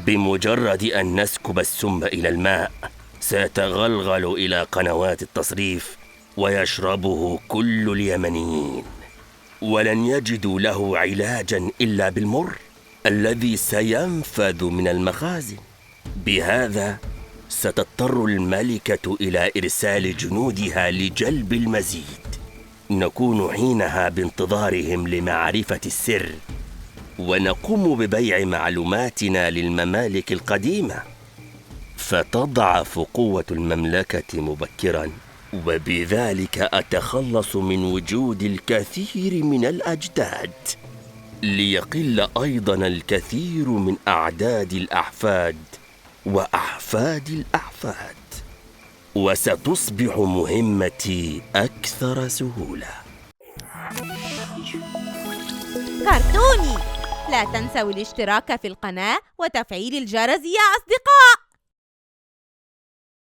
بمجرد أن نسكب السم إلى الماء سيتغلغل إلى قنوات التصريف ويشربه كل اليمنيين، ولن يجدوا له علاجا إلا بالمر الذي سينفذ من المخازن. بهذا ستضطر الملكة إلى إرسال جنودها لجلب المزيد. نكون حينها بانتظارهم لمعرفة السر، ونقوم ببيع معلوماتنا للممالك القديمة، فتضعف قوة المملكة مبكراً، وبذلك أتخلص من وجود الكثير من الأجداد، ليقل أيضاً الكثير من أعداد الأحفاد وأحفاد الأحفاد، وستصبح مهمتي أكثر سهولة. كرتوني، لا تنسوا الاشتراك في القناة وتفعيل الجرس يا أصدقاء.